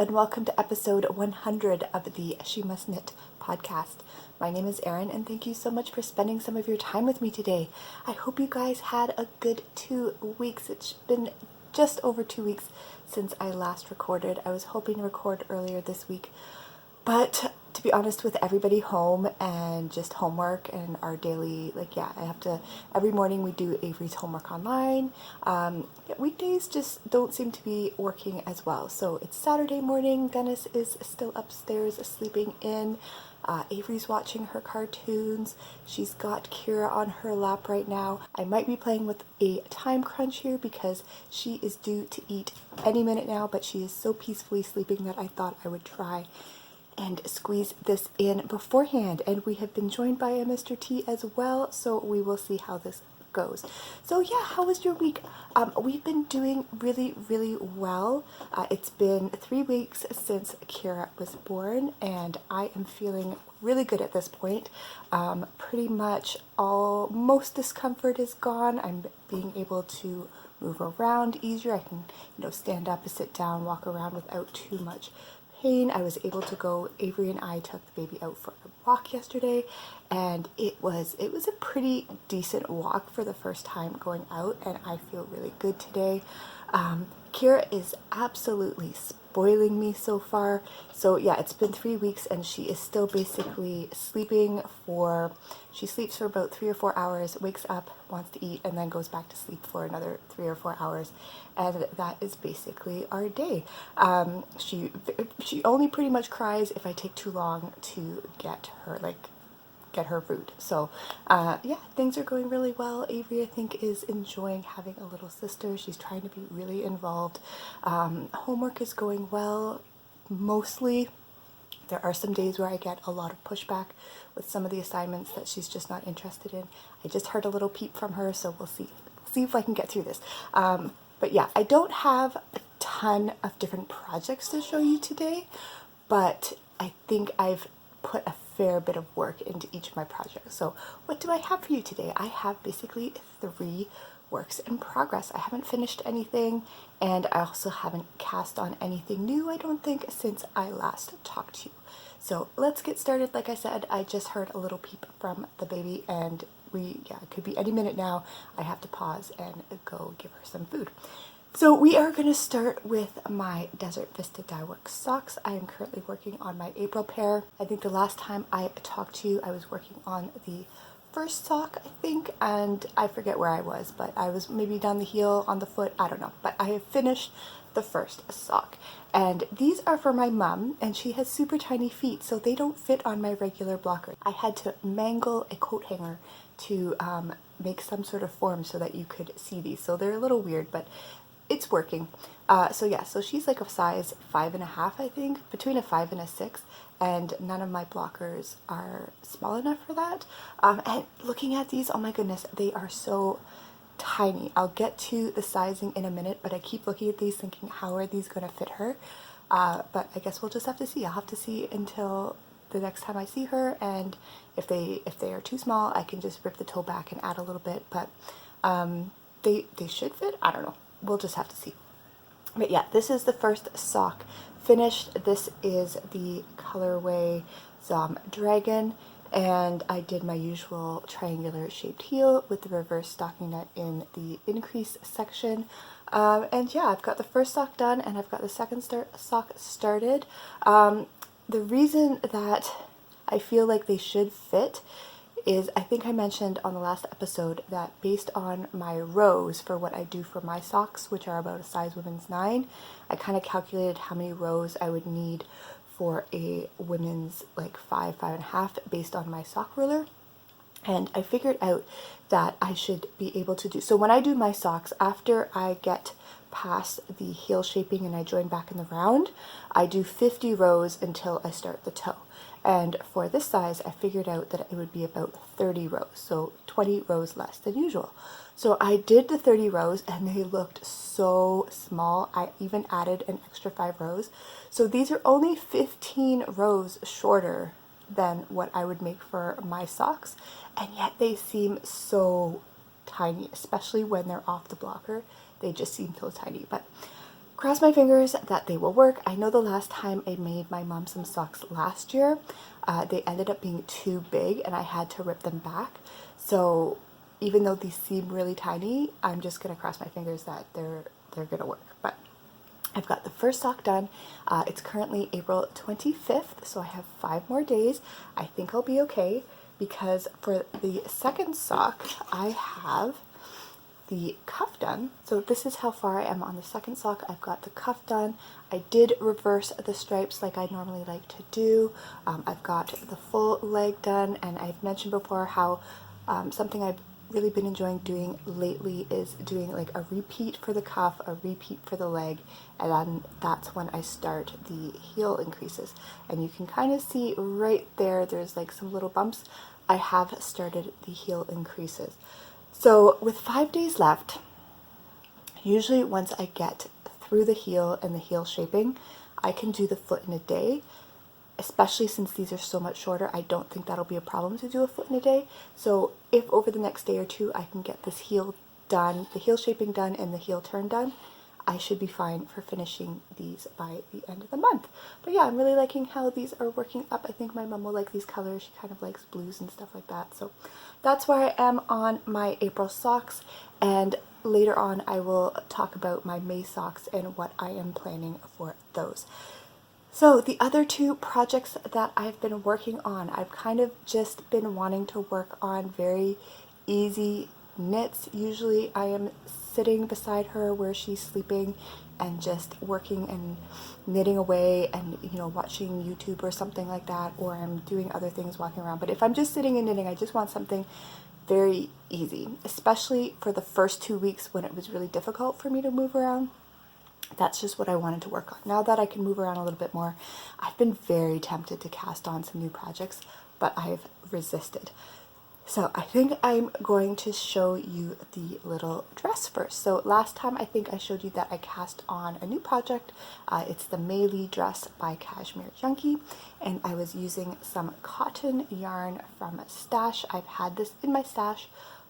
and welcome to episode 100 of the She Must Knit podcast. My name is Erin, and thank you so much for spending some of your time with me today. I hope you guys had a good 2 weeks. It's been just over 2 weeks since I last recorded. I was hoping to record earlier this week, but to be honest, with everybody home and just homework and our daily, I have to, every morning we do Avery's homework online. Weekdays just don't seem to be working as well. So it's Saturday morning, Dennis is still upstairs sleeping in. Avery's watching her cartoons. She's got Kira on her lap right now. I might be playing with a time crunch here because she is due to eat any minute now, but she is so peacefully sleeping that I thought I would try and squeeze this in beforehand. And we have been joined by a Mr. T as well, so we will see how this goes. So yeah, how was your week? We've been doing really well. It's been 3 weeks since Kira was born, and I am feeling really good at this point. Pretty much most discomfort is gone. I'm being able to move around easier. I can, stand up, sit down, walk around without too much pain. I was able to go, Avery and I took the baby out for a walk yesterday, and it was a pretty decent walk for the first time going out, and I feel really good today. Kira is absolutely spoiling me so far. So yeah, it's been 3 weeks and she is still basically she sleeps for about 3 or 4 hours, wakes up, wants to eat, and then goes back to sleep for another 3 or 4 hours. And that is basically our day. She only pretty much cries if I take too long to get her food. So yeah, things are going really well. Avery, I think, is enjoying having a little sister. She's trying to be really involved. Homework is going well, mostly. There are some days where I get a lot of pushback with some of the assignments that she's just not interested in. I just heard a little peep from her, so we'll see if I can get through this. But yeah, I don't have a ton of different projects to show you today, but I think I've put a fair bit of work into each of my projects. So what do I have for you today? I have basically 3 works in progress. I haven't finished anything, and I also haven't cast on anything new, I don't think, since I last talked to you. So let's get started. Like I said, I just heard a little peep from the baby, and it could be any minute now. I have to pause and go give her some food. So we are going to start with my Desert Vista Dyeworks socks. I am currently working on my April pair. I think the last time I talked to you, I was working on the first sock, I think, and I forget where I was, but I was maybe down the heel, on the foot, I don't know. But I have finished the first sock. And these are for my mom, and she has super tiny feet, so they don't fit on my regular blocker. I had to mangle a coat hanger to make some sort of form so that you could see these. So they're a little weird, but it's working. So she's like a size 5.5, I think, between a 5 and a 6, and none of my blockers are small enough for that. And looking at these, oh my goodness, they are so tiny. I'll get to the sizing in a minute, but I keep looking at these thinking, how are these going to fit her? But I guess we'll just have to see. I'll have to see until the next time I see her, and if they are too small, I can just rip the toe back and add a little bit, but they should fit. I don't know. We'll just have to see. But yeah, this is the first sock finished. This is the colorway Dragon, and I did my usual triangular shaped heel with the reverse stockinette in the increase section. And yeah, I've got the first sock done, and I've got the second sock started. The reason that I feel like they should fit is, I think I mentioned on the last episode that based on my rows for what I do for my socks, which are about a size women's 9, I kind of calculated how many rows I would need for a women's 5.5 based on my sock ruler. And I figured out that I should be able to do, so when I do my socks, after I get past the heel shaping and I join back in the round, I do 50 rows until I start the toe. And for this size, I figured out that it would be about 30 rows, so 20 rows less than usual. So I did the 30 rows, and they looked so small. I even added an extra 5 rows. So these are only 15 rows shorter than what I would make for my socks, and yet they seem so tiny, especially when they're off the blocker. They just seem so tiny. But cross my fingers that they will work. I know the last time I made my mom some socks last year, they ended up being too big and I had to rip them back. So even though these seem really tiny, I'm just gonna cross my fingers that they're gonna work. But I've got the first sock done. It's currently April 25th, so I have 5 more days. I think I'll be okay, because for the second sock, I have the cuff done. So this is how far I am on the second sock. I've got the cuff done. I did reverse the stripes like I normally like to do. I've got the full leg done, and I've mentioned before how something I've really been enjoying doing lately is doing like a repeat for the cuff, a repeat for the leg, and then that's when I start the heel increases. And you can kind of see right there, there's like some little bumps. I have started the heel increases. So with 5 days left, usually once I get through the heel and the heel shaping, I can do the foot in a day. Especially since these are so much shorter, I don't think that'll be a problem to do a foot in a day. So if over the next day or two I can get this heel done, the heel shaping done and the heel turn done, I should be fine for finishing these by the end of the month. But yeah, I'm really liking how these are working up. I think my mom will like these colors. She kind of likes blues and stuff like that. So that's where I am on my April socks, and later on I will talk about my May socks and what I am planning for those. So the other 2 projects that I've been working on, I've kind of just been wanting to work on very easy knits. Usually I am sitting beside her where she's sleeping and just working and knitting away and, you know, watching YouTube or something like that, or I'm doing other things walking around. But if I'm just sitting and knitting, I just want something very easy, especially for the first 2 weeks when it was really difficult for me to move around. That's just what I wanted to work on. Now that I can move around a little bit more, I've been very tempted to cast on some new projects, but I've resisted. So I think I'm going to show you the little dress first. So last time I think I showed you that I cast on a new project. It's the Maylee dress by Cashmere Junkie, and I was using some cotton yarn from Stash. I've had this in my stash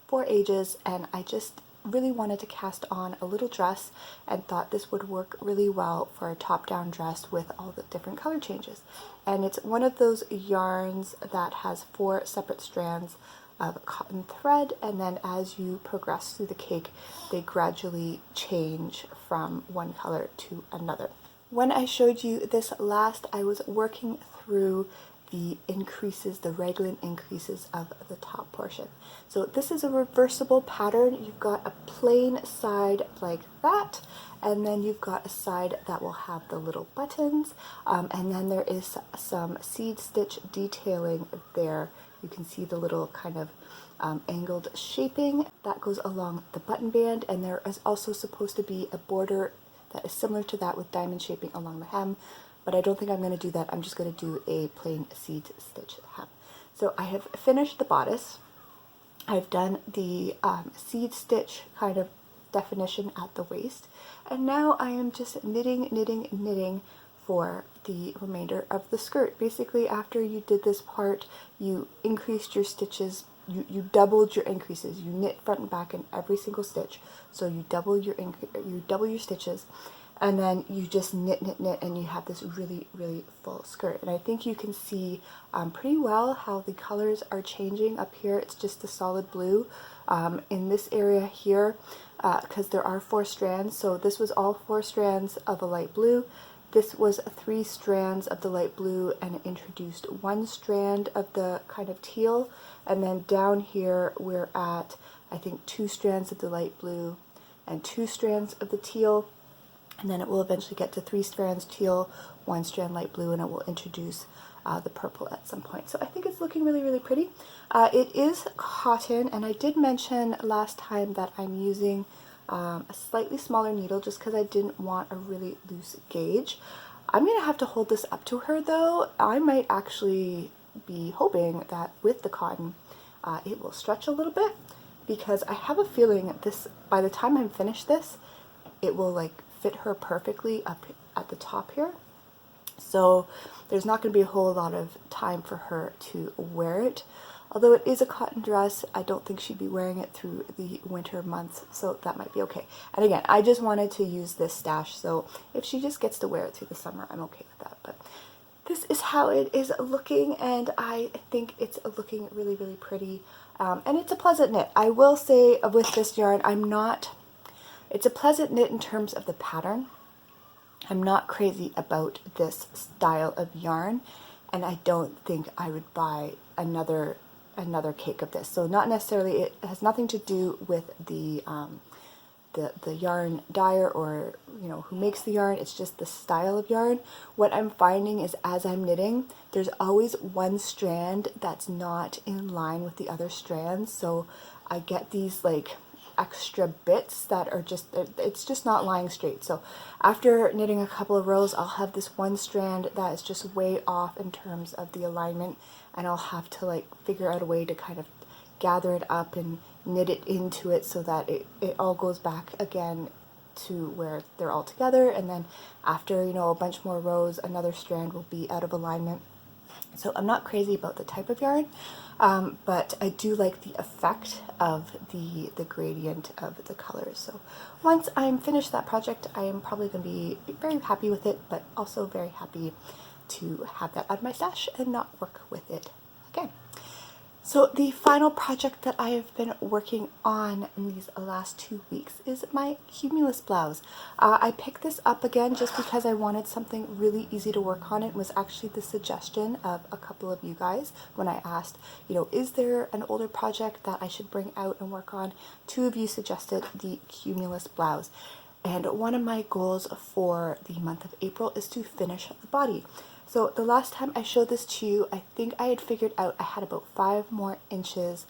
for ages, and I just really wanted to cast on a little dress and thought this would work really well for a top-down dress with all the different color changes. And it's one of those yarns that has 4 separate strands of cotton thread, and then as you progress through the cake, they gradually change from one color to another. When I showed you this last, I was working through the increases, the raglan increases of the top portion. So this is a reversible pattern. You've got a plain side like that, and then you've got a side that will have the little buttons, and then there is some seed stitch detailing there. You can see the little kind of angled shaping that goes along the button band, and there is also supposed to be a border that is similar to that with diamond shaping along the hem, but I don't think I'm going to do that. I'm just going to do a plain seed stitch hem. So I have finished the bodice. I've done the seed stitch kind of definition at the waist, and now I am just knitting for the remainder of the skirt. Basically, after you did this part, you increased your stitches, you doubled your increases. You knit front and back in every single stitch, so you double your stitches, and then you just knit, and you have this really full skirt. And I think you can see pretty well how the colors are changing. Up here it's just a solid blue. In this area here, because there are 4 strands, so this was all 4 strands of a light blue. This was 3 strands of the light blue, and it introduced 1 strand of the kind of teal, and then down here we're at, I think, 2 strands of the light blue and 2 strands of the teal, and then it will eventually get to 3 strands teal, 1 strand light blue, and it will introduce the purple at some point. So I think it's looking really pretty. It is cotton, and I did mention last time that I'm using a slightly smaller needle just because I didn't want a really loose gauge. I'm going to have to hold this up to her though. I might actually be hoping that with the cotton it will stretch a little bit, because I have a feeling this, by the time I'm finished this, it will like fit her perfectly up at the top here. So there's not going to be a whole lot of time for her to wear it. Although it is a cotton dress, I don't think she'd be wearing it through the winter months, so that might be okay. And again, I just wanted to use this stash, so if she just gets to wear it through the summer, I'm okay with that. But this is how it is looking, and I think it's looking really, really pretty. And it's a pleasant knit. I will say with this yarn, it's a pleasant knit in terms of the pattern. I'm not crazy about this style of yarn, and I don't think I would buy another cake of this. So not necessarily, it has nothing to do with the yarn dyer or who makes the yarn. It's just the style of yarn. What I'm finding is as I'm knitting, there's always one strand that's not in line with the other strands, so I get these like extra bits that are it's just not lying straight. So after knitting a couple of rows, I'll have this one strand that is just way off in terms of the alignment, and I'll have to like figure out a way to kind of gather it up and knit it into it so that it all goes back again to where they're all together. And then after a bunch more rows, another strand will be out of alignment. So I'm not crazy about the type of yarn, but I do like the effect of the gradient of the colors. So once I'm finished that project, I am probably going to be very happy with it, but also very happy to have that out of my stash and not work with it again. So the final project that I have been working on in these last 2 weeks is my Cumulus blouse. I picked this up again just because I wanted something really easy to work on. It was actually the suggestion of a couple of you guys when I asked, is there an older project that I should bring out and work on? 2 of you suggested the Cumulus blouse. And one of my goals for the month of April is to finish the body. So the last time I showed this to you, I think I had figured out I had about 5 more inches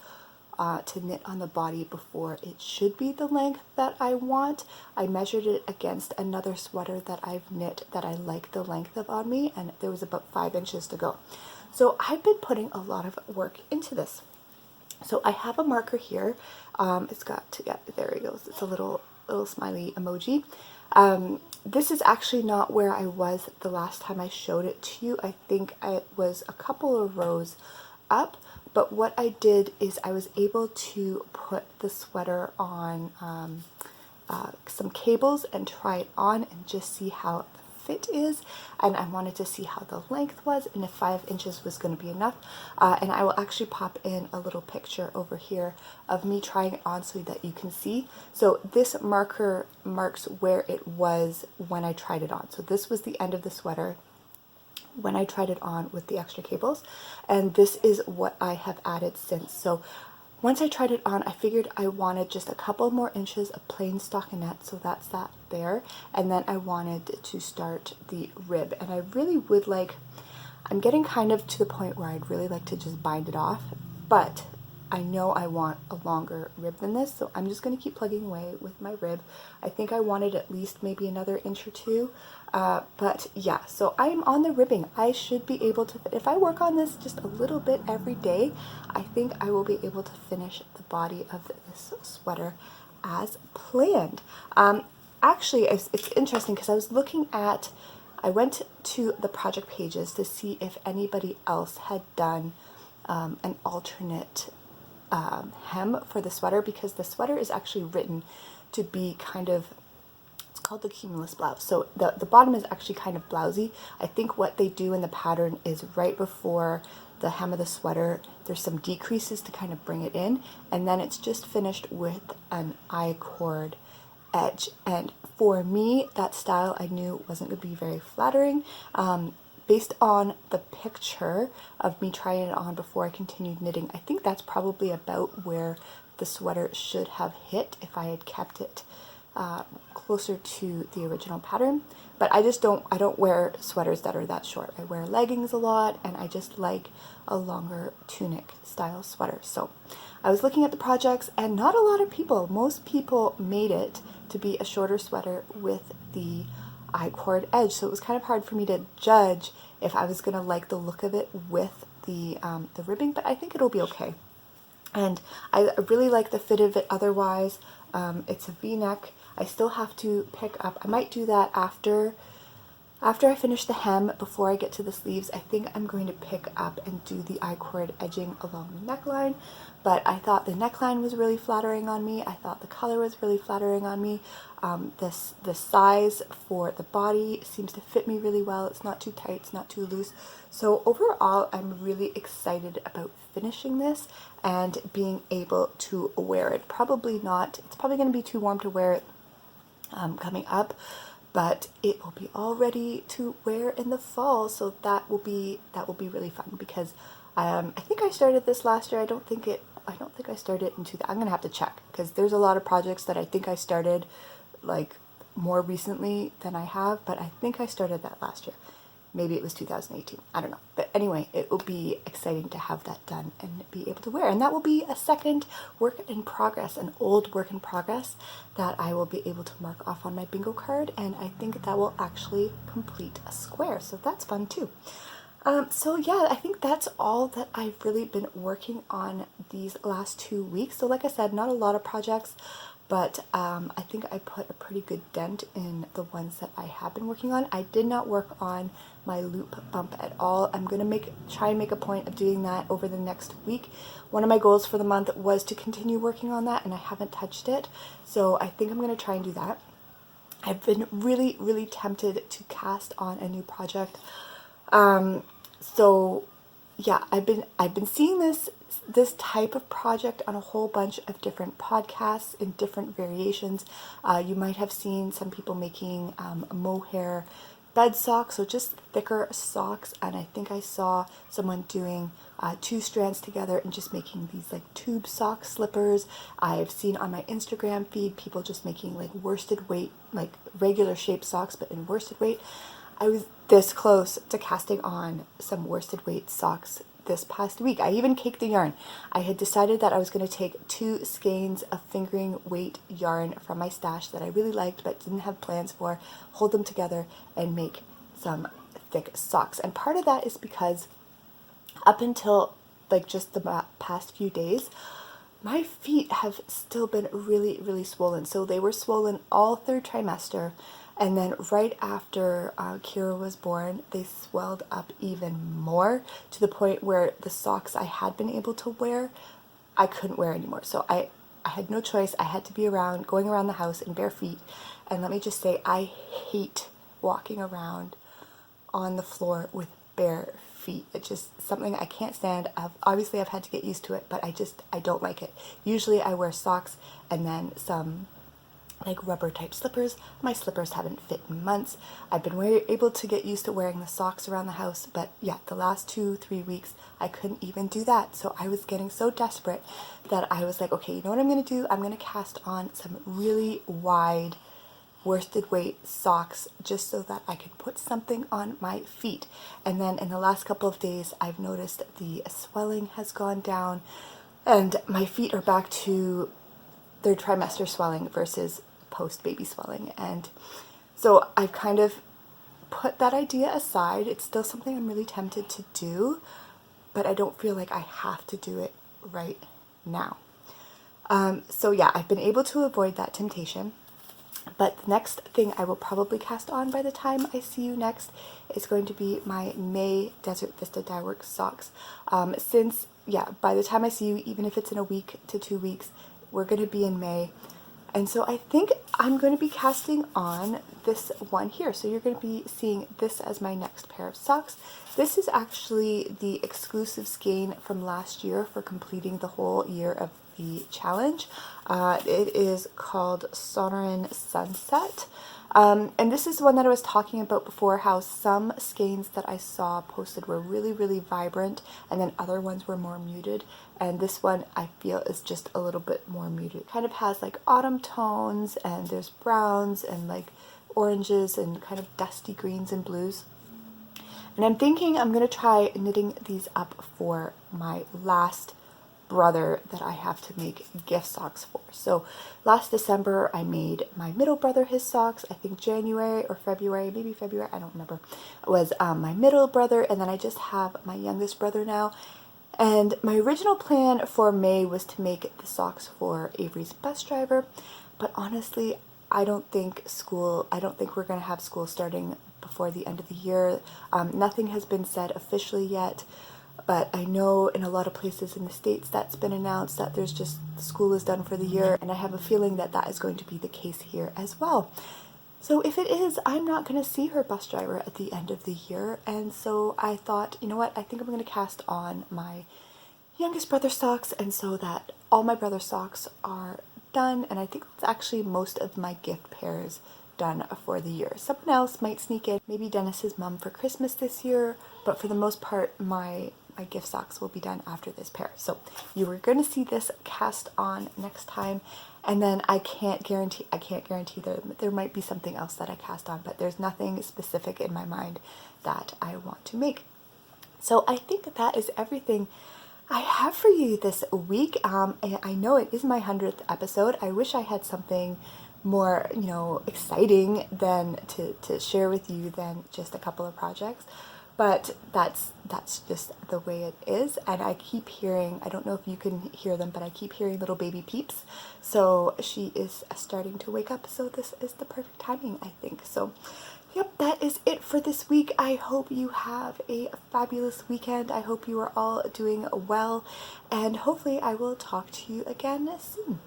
to knit on the body before it should be the length that I want. I measured it against another sweater that I've knit that I like the length of on me, and there was about 5 inches to go. So I've been putting a lot of work into this. So I have a marker here. It's got, yeah, there it goes. It's a little smiley emoji. This is actually not where I was the last time I showed it to you. I think it was a couple of rows up, but what I did is I was able to put the sweater on some cables and try it on and just see how the fit is, and I wanted to see how the length was and if 5 inches was going to be enough. And I will actually pop in a little picture over here of me trying it on so that you can see. So this marker marks where it was when I tried it on. So this was the end of the sweater when I tried it on with the extra cables, and this is what I have added since. So once I tried it on, I figured I wanted just a couple more inches of plain stockinette, so that's that there. And then I wanted to start the rib, and I really would like, I'm getting kind of to the point where I'd really like to just bind it off, but I know I want a longer rib than this, so I'm just going to keep plugging away with my rib. I think I wanted at least maybe another inch or two, but yeah, so I'm on the ribbing. I should be able to, if I work on this just a little bit every day, I think I will be able to finish the body of this sweater as planned. Actually, it's interesting because I was looking at, I went to the project pages to see if anybody else had done an alternate hem for the sweater, because the sweater is actually written to be kind of, it's called the Cumulus blouse. So the bottom is actually kind of blousy. I think what they do in the pattern is right before the hem of the sweater, there's some decreases to kind of bring it in, and then it's just finished with an I-cord edge. And for me, that style I knew wasn't going to be very flattering. Based on the picture of me trying it on before I continued knitting, I think that's probably about where the sweater should have hit if I had kept it closer to the original pattern. But I don't wear sweaters that are that short. I wear leggings a lot, and I just like a longer tunic style sweater. So I was looking at the projects, and not a lot of people, most people made it to be a shorter sweater with the I-cord edge, so it was kind of hard for me to judge if I was going to like the look of it with the ribbing, but I think it'll be okay. And I really like the fit of it otherwise. It's a v-neck. I still have to pick up, I might do that after After I finish the hem, before I get to the sleeves, I think I'm going to pick up and do the I-cord edging along the neckline. But I thought the neckline was really flattering on me. I thought the color was really flattering on me. The size for the body seems to fit me really well. It's not too tight, it's not too loose. So overall, I'm really excited about finishing this and being able to wear it. It's probably going to be too warm to wear it coming up, but it will be all ready to wear in the fall. So that will be really fun, because I think I started this last year. I don't think I started it in I'm gonna have to check, because there's a lot of projects that I think I started like more recently than I have, but I think I started that last year. Maybe it was 2018. I don't know. But anyway, it will be exciting to have that done and be able to wear. And that will be a second work in progress, an old work in progress that I will be able to mark off on my bingo card. And I think that will actually complete a square. So that's fun too. So yeah, I think that's all that I've really been working on these last 2 weeks. So like I said, not a lot of projects, but I think I put a pretty good dent in the ones that I have been working on. I did not work on my loop bump at all. I'm going to try and make a point of doing that over the next week. One of my goals for the month was to continue working on that, and I haven't touched it. So I think I'm going to try and do that. I've been really, really tempted to cast on a new project. So yeah, I've been seeing this type of project on a whole bunch of different podcasts in different variations. You might have seen some people making mohair bed socks, so just thicker socks, and I think I saw someone doing 2 strands together and just making these like tube sock slippers. I've seen on my Instagram feed people just making like worsted weight, like regular shaped socks but in worsted weight. I was this close to casting on some worsted weight socks this past week. I even caked the yarn. I had decided that I was going to take 2 skeins of fingering weight yarn from my stash that I really liked but didn't have plans for, hold them together and make some thick socks. And part of that is because up until like just the past few days, my feet have still been really, really swollen. So they were swollen all 3rd trimester. And then right after Kira was born, they swelled up even more, to the point where the socks I had been able to wear, I couldn't wear anymore. So I had no choice. I had to be going around the house in bare feet. And let me just say, I hate walking around on the floor with bare feet. It's just something I can't stand. Obviously I've had to get used to it, but I don't like it. Usually I wear socks and then some like rubber type slippers. My slippers haven't fit in months. I've been able to get used to wearing the socks around the house, but yeah, the last 2-3 weeks I couldn't even do that. So I was getting so desperate that I was like, okay, you know what I'm going to do? I'm going to cast on some really wide worsted weight socks just so that I can put something on my feet. And then in the last couple of days, I've noticed the swelling has gone down and my feet are back to 3rd trimester swelling versus post-baby swelling. And so I've kind of put that idea aside. It's still something I'm really tempted to do, but I don't feel like I have to do it right now. So yeah, I've been able to avoid that temptation. But the next thing I will probably cast on by the time I see you next is going to be my May Desert Vista Dyeworks socks. Since, yeah, by the time I see you, even if it's in a week to 2 weeks, we're going to be in May. And so I think I'm going to be casting on this one here. So you're going to be seeing this as my next pair of socks. This is actually the exclusive skein from last year for completing the whole year of the challenge. It is called Sonoran Sunset. And this is one that I was talking about before, how some skeins that I saw posted were really, really vibrant, and then other ones were more muted. And this one I feel is just a little bit more muted. It kind of has like autumn tones, and there's browns and like oranges and kind of dusty greens and blues. And I'm thinking I'm going to try knitting these up for my last brother that I have to make gift socks for. So last December I made my middle brother his socks. I think January or February, maybe February, I don't remember, it was my middle brother, and then I just have my youngest brother now. And my original plan for May was to make the socks for Avery's bus driver, but honestly I don't think we're going to have school starting before the end of the year. Nothing has been said officially yet, but I know in a lot of places in the States that's been announced that there's just school is done for the year, and I have a feeling that that is going to be the case here as well. So if it is, I'm not going to see her bus driver at the end of the year, and so I thought, you know what, I think I'm going to cast on my youngest brother socks, and so that all my brother socks are done, and I think it's actually most of my gift pairs done for the year. Someone else might sneak in, maybe Dennis's mom for Christmas this year, but for the most part, my gift socks will be done after this pair. So you were going to see this cast on next time, and then I can't guarantee that there might be something else that I cast on, but there's nothing specific in my mind that I want to make. So I think that is everything I have for you this week. I know it is my 100th episode. I wish I had something more, exciting than to share with you than just a couple of projects. But that's just the way it is. And I keep hearing, I don't know if you can hear them, but I keep hearing little baby peeps. So she is starting to wake up. So this is the perfect timing, I think. So yep, that is it for this week. I hope you have a fabulous weekend. I hope you are all doing well. And hopefully I will talk to you again soon.